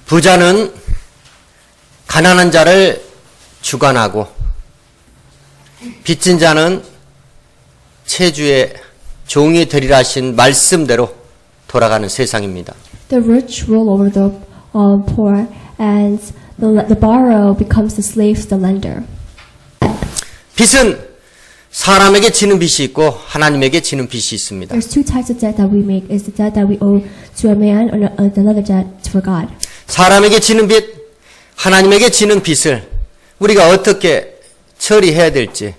부자는 가난한 자를 주관하고 빚진 자는 체주의 종이 되리라 하신 말씀대로 돌아가는 세상입니다. The rich rule over the poor, and the borrower becomes the slave to the lender. 빚은 사람에게 지는 빚이 있고 하나님에게 지는 빚이 있습니다. There's two types of debt that we make: is the debt that we owe to a man, or another debt for God. 사람에게 지는 빚, 하나님에게 지는 빚을 우리가 어떻게 처리해야 될지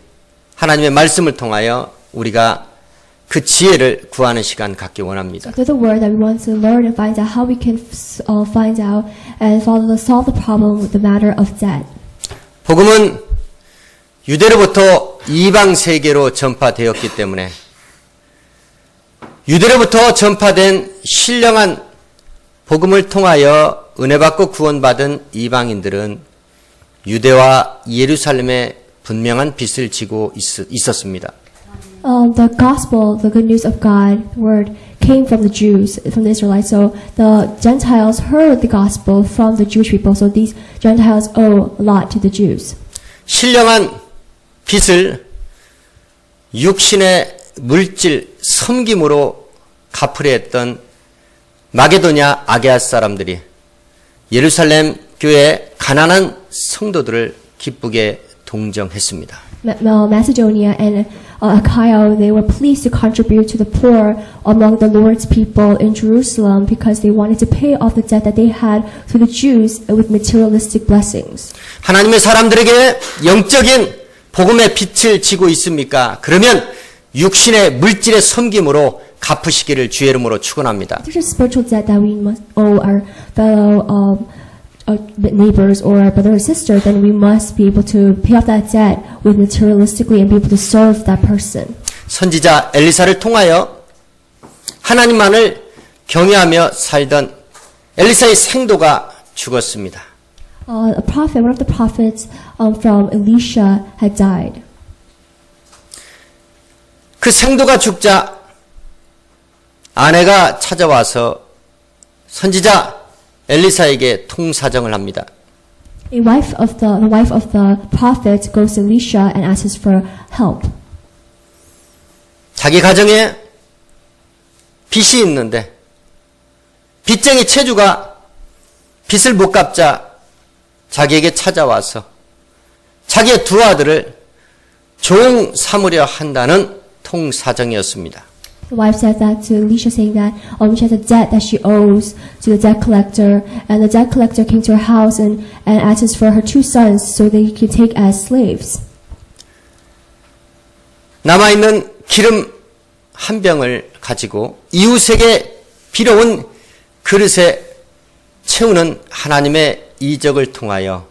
하나님의 말씀을 통하여 우리가 그 지혜를 구하는 시간 갖기 원합니다. Through the word that we want to learn and find out how we can find out and solve the problem with the matter of debt. 복음은 유대로부터 이방 세계로 전파되었기 때문에 유대로부터 전파된 신령한 복음을 통하여 은혜 받고 구원받은 이방인들은 유대와 예루살렘에 분명한 빚을 지고 있었습니다. The gospel, the good news of God, the word came from the Jews, from the Israelites. So the Gentiles heard the gospel from the Jewish people. So these Gentiles owe a lot to the Jews. 신령한 빚을 육신의 물질 섬김으로 갚으려 했던 마게도냐 아게아 사람들이 예루살렘 교회의 가난한 성도들을 기쁘게 동정했습니다. Macedonia and Achaia, they were pleased to contribute to the poor among the Lord's people in Jerusalem because they wanted to pay off the debt that they had to the Jews with materialistic blessings. 하나님의 사람들에게 영적인 복음의 빚을 지고 있습니까? 그러면 육신의 물질의 섬김으로 갚으시기를 주의 이름으로 축원합니다. There's a spiritual debt that we must owe our fellow neighbors or our brother or sister, then we must be able to pay off that debt with materialistically and be able to serve that person. 선지자 엘리사를 통하여 하나님만을 경외하며 살던 엘리사의 생도가 죽었습니다. A prophet, one of the prophets from Elisha had died. 그 생도가 죽자 아내가 찾아와서 선지자 엘리사에게 통사정을 합니다. The wife of the prophet goes to Elisha and asks for help. 자기 가정에 빚이 있는데 빚쟁이 체주가 빚을 못 갚자 자기에게 찾아와서 자기의 두 아들을 종 삼으려 한다는 통사정이었습니다. The wife said that to Elisha, saying that she has a debt that she owes to the debt collector, and the debt collector came to her house and asks for her two sons so they can take as slaves. 남아있는 기름 한 병을 가지고 이웃에게 빌어온 그릇에 채우는 하나님의 이적을 통하여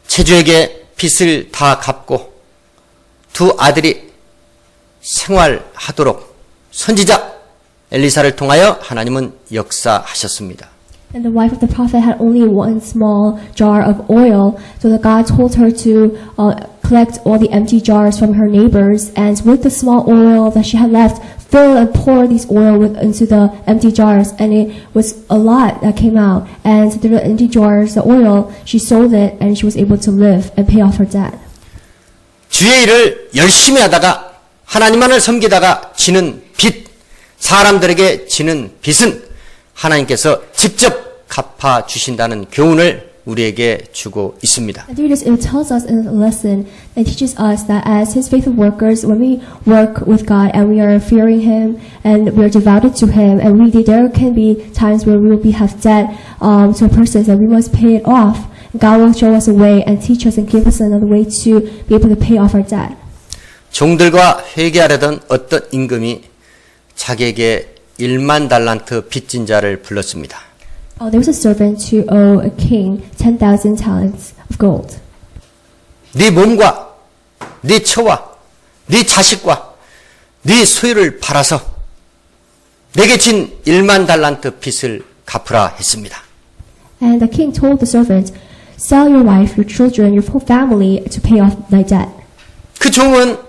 체주에게 빚을 다 갚고 두 아들이 생활하도록 선지자 엘리사를 통하여 하나님은 역사하셨습니다. And the wife of the prophet had only one small jar of oil, so that God told her to collect all the empty jars from her neighbors, and with the small oil that she had left, fill and pour these oil into the empty jars, and it was a lot that came out. And through the empty jars, the oil, she sold it, and she was able to live and pay off her debt. 주의 일을 열심히 하다가 하나님만을 섬기다가 지는 빚, 사람들에게 지는 빚은 하나님께서 직접 갚아주신다는 교훈을 우리에게 주고 있습니다. And it tells us in a lesson and teaches us that as His faithful workers, when we work with God and we are fearing Him and we are devoted to Him, and there can be times where we will have debt to a person and we must pay it off. God will show us a way and teach us and give us another way to be able to pay off our debt. 종들과 회개하려던 어떤 임금이 자기에게 1만 달란트 빚진 자를 불렀습니다. There was a servant to owe a king 10,000 talents of gold. 네 몸과 네 처와 네 자식과 네 소유를 팔아서 내게 진 1만 달란트 빚을 갚으라 했습니다. And the king told the servant, sell your wife, your children, your whole family to pay off thy debt. 그 종은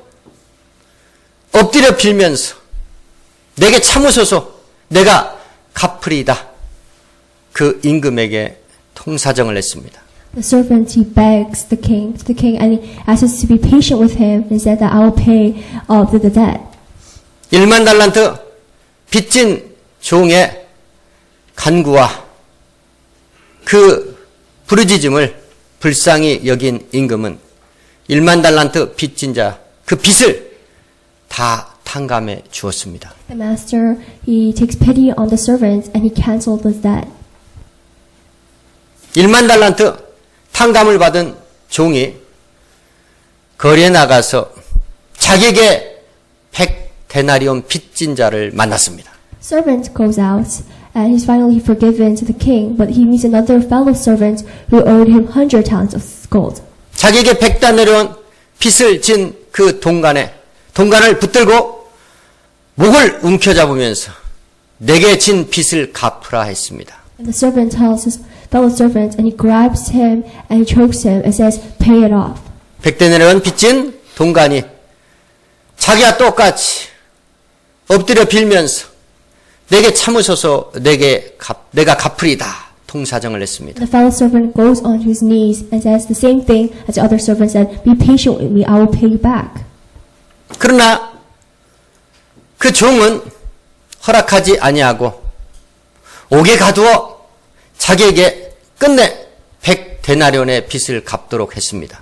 엎드려 빌면서 내게 참으소서 내가 갚으리이다. 그 임금에게 통사정을 했습니다. The servant, he begs the king, and he asks us to be patient with him and said that I will pay the debt. 1만 달란트 빚진 종의 간구와 그 부르짖음을 불쌍히 여긴 임금은 1만 달란트 빚진 자, 그 빚을 다 탕감해 주었습니다. The master, he takes pity on the servant and he canceled the debt. 1만 달란트 탕감을 받은 종이 거리에 나가서 자기에게 100데나리온 빚진 자를 만났습니다. Servant goes out and he's finally forgiven to the king, but he meets another fellow servant who owed him 100 talents of gold. 자기에게 100데나리온 빚을 진 그 동간을 붙들고 목을 움켜잡으면서 내게 진 빚을 갚으라 했습니다. And the servant tells his fellow servant, and he grabs him and he chokes him and says, "Pay it off." 100데나리온 빚진 동간이 자기와 똑같이 엎드려 빌면서 내게 참으소서 내가 갚으리다 통사정을 했습니다. The fellow servant goes on to his knees and says the same thing as the other servant said, "Be patient with me, I will pay you back." 그러나 그 종은 허락하지 아니하고 옥에 가두어 자기에게 끝내 100데나리온의 빚을 갚도록 했습니다.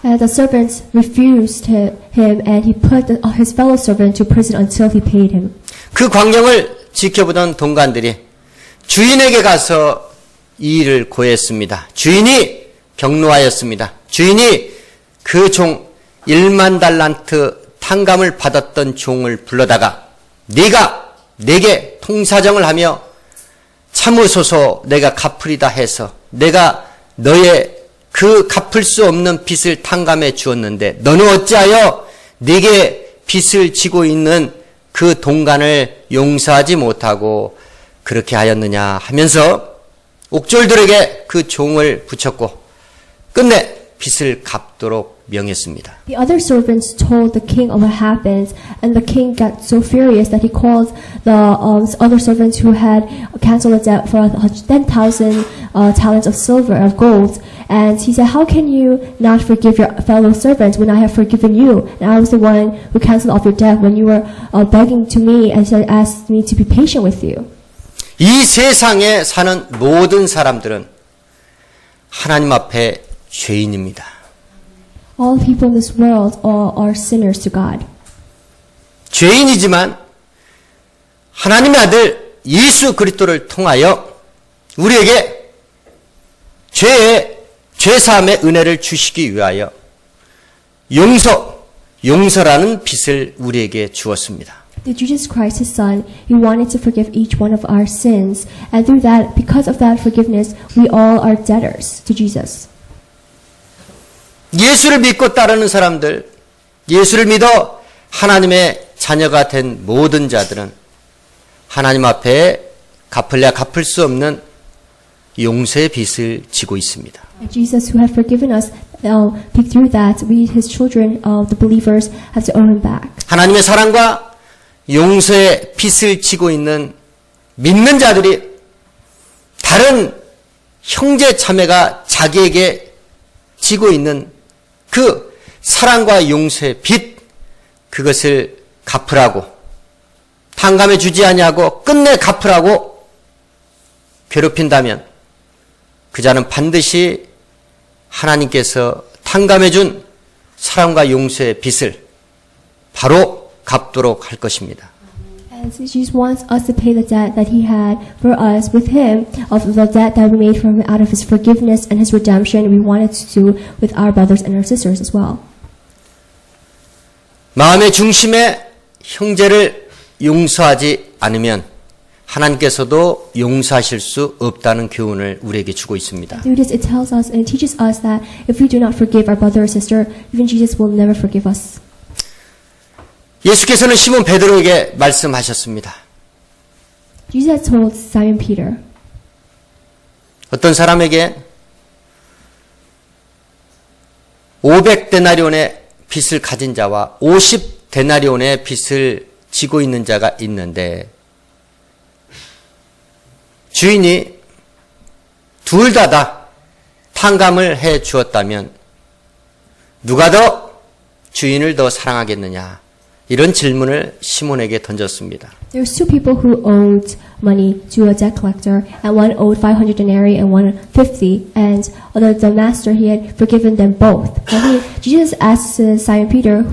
And the servant refused him and he put his fellow servant to prison until he paid him. 그 광경을 지켜보던 동관들이 주인에게 가서 이 일을 고했습니다. 주인이 격노하였습니다. 주인이 그 종 1만 달란트 탕감을 받았던 종을 불러다가 네가 내게 통사정을 하며 참으소서 내가 갚으리다 해서 내가 너의 그 갚을 수 없는 빚을 탕감해 주었는데 너는 어찌하여 네게 빚을 지고 있는 그 동간을 용서하지 못하고 그렇게 하였느냐 하면서 옥졸들에게 그 종을 붙였고 끝내 빚을 갚도록 명했습니다. The other servants told the king of what happened, and the king got so furious that he called the other servants who had canceled the debt for 10,000 talents of silver of gold. And he said, "How can you not forgive your fellow servants when I have forgiven you? And I was the one who canceled off your debt when you were begging to me and said, asked me to be patient with you." 이 세상에 사는 모든 사람들은 하나님 앞에 죄인입니다. All people in this world are sinners to God. 죄인이지만 하나님의 아들 예수 그리스도를 통하여 우리에게 죄사함의 은혜를 주시기 위하여 용서라는 빚을 우리에게 주었습니다. Through Jesus Christ, His Son, He wanted to forgive each one of our sins, and through that, because of that forgiveness, we all are debtors to Jesus. 예수를 믿고 따르는 사람들, 예수를 믿어 하나님의 자녀가 된 모든 자들은 하나님 앞에 갚을래야 갚을 수 없는 용서의 빚을 지고 있습니다. And Jesus, who had forgiven us, through that, we, His children, the believers, have to owe Him back. 하나님의 사랑과 용서의 빚을 지고 있는 믿는 자들이 다른 형제 자매가 자기에게 지고 있는 그 사랑과 용서의 빚, 그것을 갚으라고 탕감해 주지 아니하고 끝내 갚으라고 괴롭힌다면 그 자는 반드시 하나님께서 탕감해 준 사랑과 용서의 빚을 바로 갚도록 할 것입니다. And Jesus wants us to pay the debt that He had for us with Him, of the debt that we made from out of His forgiveness and His redemption. We wanted to do with our brothers and our sisters as well. 마음의 중심에 형제를 용서하지 않으면 하나님께서도 용서하실 수 없다는 교훈을 우리에게 주고 있습니다. Through this, it tells us and it teaches us that if we do not forgive our brother or sister, even Jesus will never forgive us. 예수께서는 시몬 베드로에게 말씀하셨습니다. Jesus told Simon Peter, 어떤 사람에게 500데나리온의 빚을 가진 자와 50데나리온의 빚을 지고 있는 자가 있는데 주인이 둘 다 탕감을 해 주었다면 누가 더 주인을 더 사랑하겠느냐? 이런 질문을 시몬에게 던졌습니다. There's two people who owed money to a debt collector, and one owed 500 denarii and one 50, and the master, he had forgiven them both. And Jesus asked Simon Peter,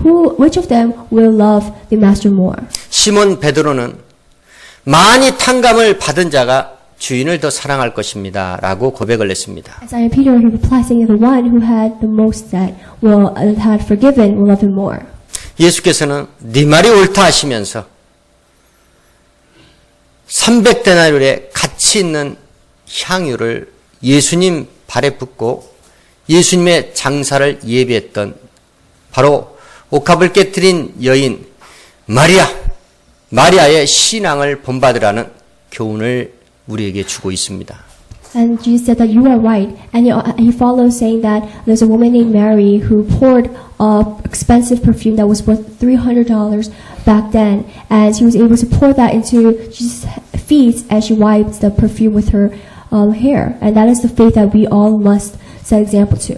which of them will love the master more? 시몬 베드로는 많이 탕감을 받은 자가 주인을 더 사랑할 것입니다. 라고 고백을 했습니다. And Simon Peter replied, saying that the one who had the most debt had forgiven will love him more. 예수께서는 네 말이 옳다 하시면서 300데나리온의 가치 있는 향유를 예수님 발에 붓고 예수님의 장사를 예비했던 바로 옥합을 깨뜨린 여인 마리아의 신앙을 본받으라는 교훈을 우리에게 주고 있습니다. And Jesus said that you are right. And he follows saying that there's a woman named Mary who poured expensive perfume that was worth $300 back then. And she was able to pour that into Jesus' feet as she wiped the perfume with her hair. And that is the faith that we all must set example to.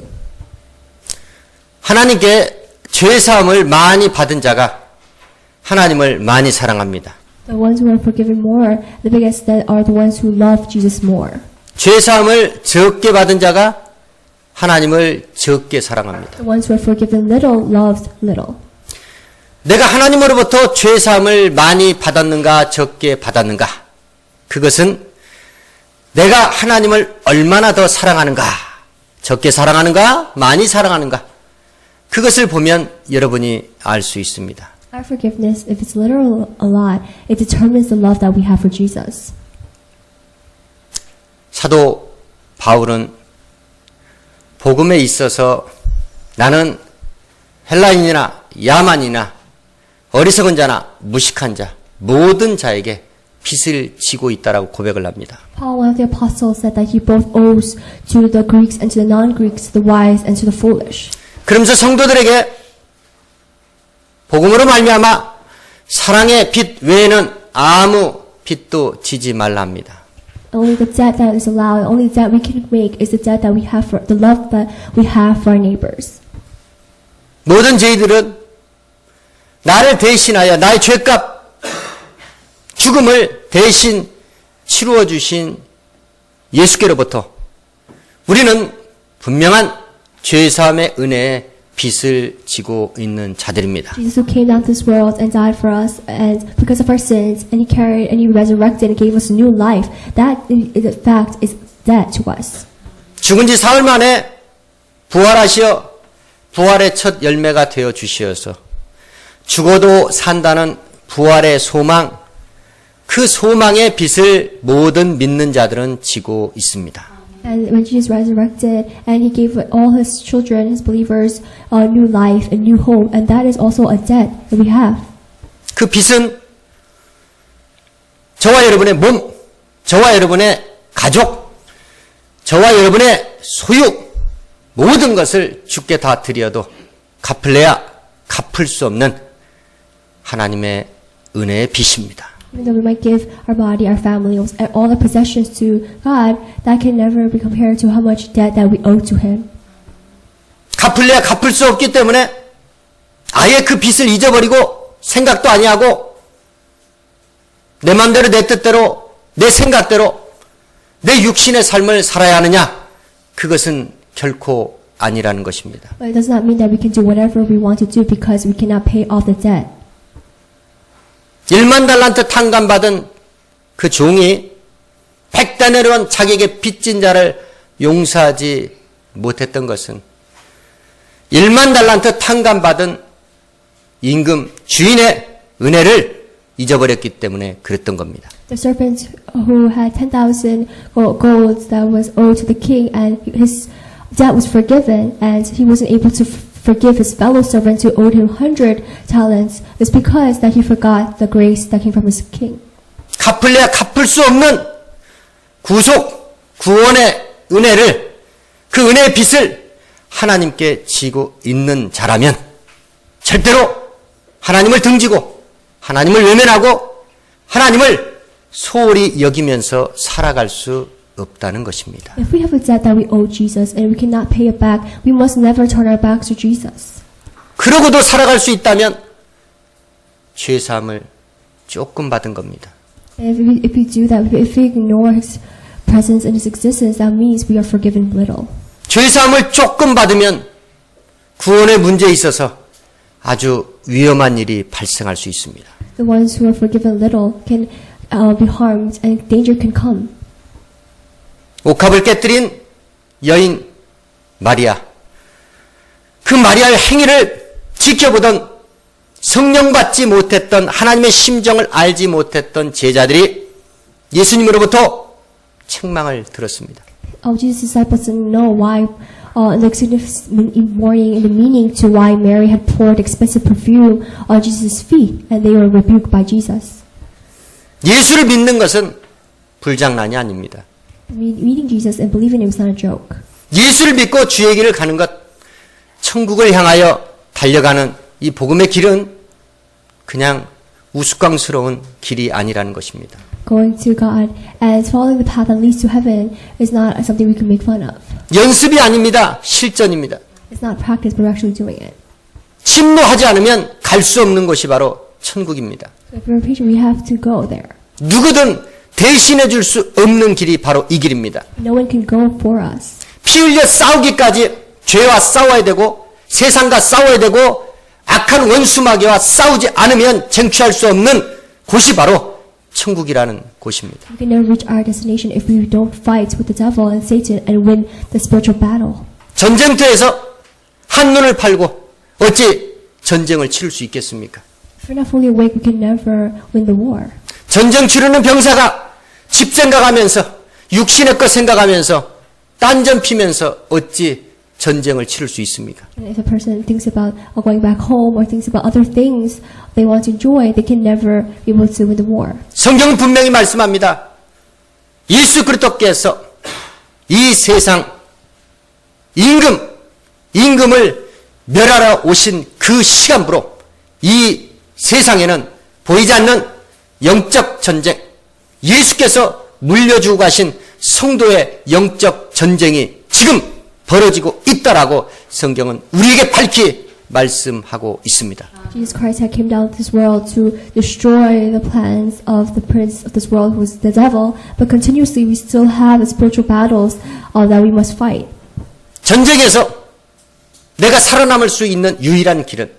하나님께 죄사함을 많이 받은 자가 하나님을 많이 사랑합니다. The ones who are forgiven more, the biggest are the ones who love Jesus more. 죄사함을 적게 받은 자가 하나님을 적게 사랑합니다. The ones who are forgiven little loved little. 내가 하나님으로부터 죄사함을 많이 받았는가 적게 받았는가? 그것은 내가 하나님을 얼마나 더 사랑하는가? 적게 사랑하는가? 많이 사랑하는가? 그것을 보면 여러분이 알 수 있습니다. Our forgiveness, if it's little a lot, it determines the love that we have for Jesus. 사도 바울은 복음에 있어서 나는 헬라인이나 야만이나 어리석은 자나 무식한 자 모든 자에게 빚을 지고 있다라고 고백을 합니다. Paul, one of the apostles, said that he both owes to the Greeks and to the non-Greeks, the wise and to the foolish. 그러면서 성도들에게 복음으로 말미암아 사랑의 빚 외에는 아무 빚도 지지 말라 합니다. Only the debt that is allowed, only the debt we can make is the debt that we have for the love that we have for our neighbors. 모든 죄인들은 나를 대신하여 나의 죄값 죽음을 대신 치루어 주신 예수께로부터 우리는 분명한 죄사함의 은혜에 빚을 지고 있는 자들입니다. Jesus who came down to this world and died for us, and because of our sins, and he carried and he resurrected and gave us a new life. That, in fact, is debt to us. 죽은 지 사흘 만에 부활하시어 부활의 첫 열매가 되어 주시어서 죽어도 산다는 부활의 소망, 그 소망의 빚을 모든 믿는 자들은 지고 있습니다. And when Jesus resurrected and he gave all his children, his believers, a new life, a new hope, and that is also a debt that we have. 그 빚은 저와 여러분의 몸, 저와 여러분의 가족, 저와 여러분의 소유, 모든 것을 주께 다 드려도 갚을래야 갚을 수 없는 하나님의 은혜의 빚입니다. Even though we might give our body, our family, all the possessions to God, that can never be compared to how much debt that we owe to Him. 갚을래야 갚을 수 없기 때문에 아예 그 빚을 잊어버리고 생각도 아니하고 내 마음대로 내 뜻대로 내 생각대로 내 육신의 삶을 살아야 하느냐? 그것은 결코 아니라는 것입니다. But it does not mean that we can do whatever we want to do because we cannot pay off the debt. 1만 달란트 탕감받은 그 종이 100데나리온 자기에게 빚진 자를 용서하지 못했던 것은 1만 달란트 탕감받은 임금 주인의 은혜를 잊어버렸기 때문에 그랬던 겁니다. The serpent who had 10,000 gold that was owed to the king, and his debt was forgiven, and he wasn't able to forgive his fellow servants who owed him 100 talents, is because that he forgot the grace that came from his king. 갚을래야 갚을 수 없는 구속, 구원의 은혜를, 그 은혜의 빚을 하나님께 지고 있는 자라면 절대로 하나님을 등지고 하나님을 외면하고 하나님을 소홀히 여기면서 살아갈 수 없다는 것입니다. If we have a debt that we owe Jesus and we cannot pay it back, we must never turn our backs to Jesus. 그러고도 살아갈 수 있다면 죄사함을 조금 받은 겁니다. And if we do that, if we ignore His presence and His existence, that means we are forgiven little. 죄사함을 조금 받으면 구원의 문제에 있어서 아주 위험한 일이 발생할 수 있습니다. The ones who are forgiven little can be harmed and danger can come. 옥합을 깨뜨린 여인 마리아. 그 마리아의 행위를 지켜보던 성령 받지 못했던 하나님의 심정을 알지 못했던 제자들이 예수님으로부터 책망을 들었습니다. Jesus' disciples didn't know why the significant warning and the meaning to why Mary had poured expensive perfume on Jesus' feet, and they were rebuked by Jesus. 예수를 믿는 것은 불장난이 아닙니다. Meeting Jesus and believing Him is not a joke. 예수를 믿고 주의 길을 가는 것, 천국을 향하여 달려가는 이 복음의 길은 그냥 우스꽝스러운 길이 아니라는 것입니다. Going to God and following the path that leads to heaven is not something we can make fun of. 연습이 아닙니다. 실전입니다. It's not practice, but we're actually doing it. 침노하지 않으면 갈 수 없는 곳이 바로 천국입니다. So if we're patient, we have to go there. 누구든 대신해 줄 수 없는 길이 바로 이 길입니다. No one can go for us. 피 흘려 싸우기까지 죄와 싸워야 되고 세상과 싸워야 되고 악한 원수마귀와 싸우지 않으면 쟁취할 수 없는 곳이 바로 천국이라는 곳입니다. We can never reach our destination if we don't fight with the devil and Satan and win the spiritual battle. 전쟁터에서 한눈을 팔고 어찌 전쟁을 치를 수 있겠습니까? If we're not fully awake, we can never win the war. 전쟁 치르는 병사가 집 생각하면서 육신의 것 생각하면서 딴전 피면서 어찌 전쟁을 치를 수 있습니까? And if a person thinks about going back home or thinks about other things they want to enjoy, they can never be able to win the war. 성경은 분명히 말씀합니다. 예수 그리스도께서 이 세상 임금을 멸하러 오신 그 시간부로 이 세상에는 보이지 않는 영적 전쟁, 예수께서 물려주고 가신 성도의 영적 전쟁이 지금 벌어지고 있다라고 성경은 우리에게 밝히 말씀하고 있습니다. Jesus Christ had came down to this world to destroy the plans of the prince of this world, who is the devil, but continuously we still have the spiritual battles that we must fight. 전쟁에서 내가 살아남을 수 있는 유일한 길은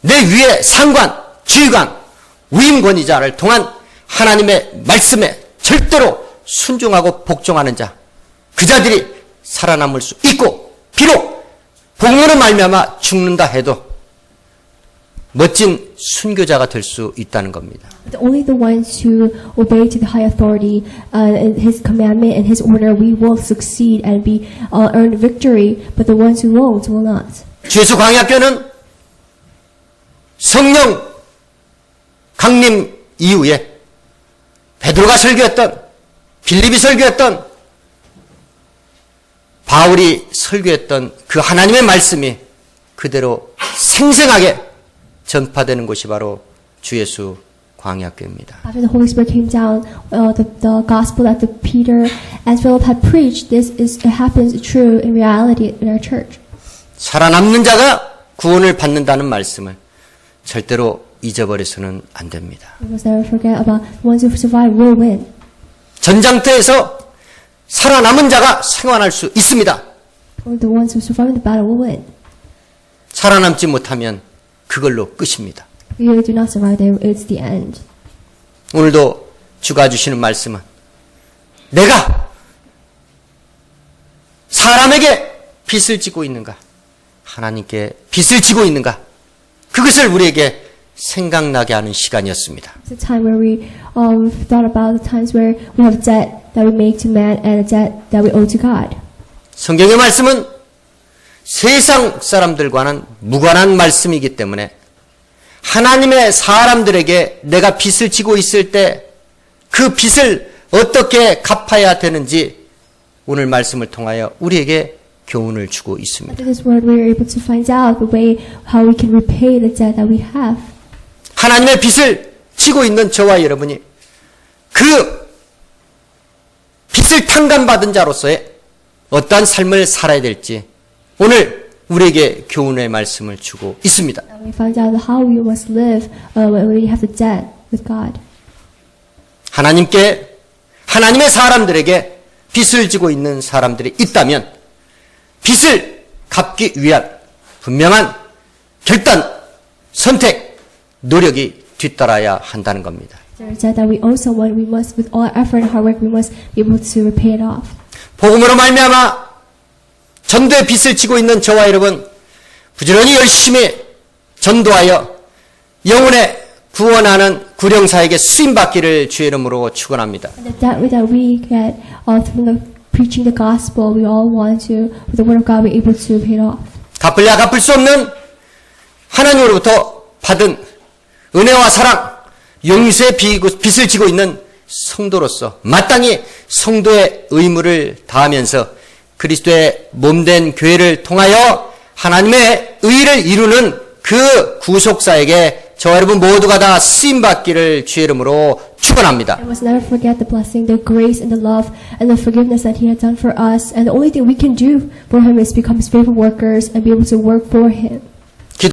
내 위에 상관, 지휘관, 위임권위자를 통한 하나님의 말씀에 절대로 순종하고 복종하는 자, 그 자들이 살아남을 수 있고 비록 복음으로 말미암아 죽는다 해도 멋진 순교자가 될 수 있다는 겁니다. Only the ones who obey to the high authority and His commandment and His order, we will succeed and be earn victory. But the ones who won't will not. 주예수 광야교는 성령 강림 이후에 베드로가 설교했던, 빌립이 설교했던, 바울이 설교했던 그 하나님의 말씀이 그대로 생생하게 전파되는 곳이 바로 주 예수 광야교입니다. After the Holy Spirit came down, the gospel that the Peter and Philip had preached, it happens true in reality in our church. 살아남는 자가 구원을 받는다는 말씀을 절대로 잊어버려서는 안 됩니다. We must never forget about the ones who survive will win. 전장터에서 살아남은 자가 생還할 수 있습니다. Only the ones who survive in the battle will win. 살아남지 못하면 그걸로 끝입니다. If you do not survive, then it's the end. 오늘도 주가 주시는 말씀은 내가 사람에게 빚을 지고 있는가, 하나님께 빚을 지고 있는가, 그것을 우리에게 생각나게 하는 시간이었습니다. It's a time where we thought about the times where we have debt that we make to man and a debt that we owe to God. 성경의 말씀은 세상 사람들과는 무관한 말씀이기 때문에 하나님의 사람들에게 내가 빚을 지고 있을 때 그 빚을 어떻게 갚아야 되는지 오늘 말씀을 통하여 우리에게 교훈을 주고 있습니다. After this word, we are able to find out the way how we can repay the debt that we have. 하나님의 빚을 지고 있는 저와 여러분이 그 빚 빚을 탕감받은 자로서의 어떠한 삶을 살아야 될지 오늘 우리에게 교훈의 말씀을 주고 있습니다. And we find out how we must live when we have the debt with God. 하나님의 사람들에게 빚을 지고 있는 사람들이 있다면 빚을 갚기 위한 분명한 결단, 선택, 노력이 뒤따라야 한다는 겁니다. There is that we owe someone, we must, with all our effort and hard work, we must be able to repay it off. 복음으로 말미암아 전도의 빚을 지고 있는 저와 여러분 부지런히 열심히 전도하여 영혼의 구원하는 구령사에게 쓰임받기를 주의 이름으로 축원합니다. And the debt that we get through the preaching the gospel, we all want to, with the word of God, be able to pay it off. 갚을래야 갚을 수 없는 하나님으로부터 받은 은혜와 사랑, 용서의 빚을 지고 있는 성도로서 마땅히 성도의 의무를 다하면서 그리스도의 몸된 교회를 통하여 하나님의 의를 이루는 그 구속사에게 저와 여러분 모두가 다 쓰임받기를 주의 이름으로 축원합니다. We must never forget the blessing, the grace and the love and the forgiveness that He has done for us. And the only thing we can do for Him is become His faithful workers and be able to work for Him.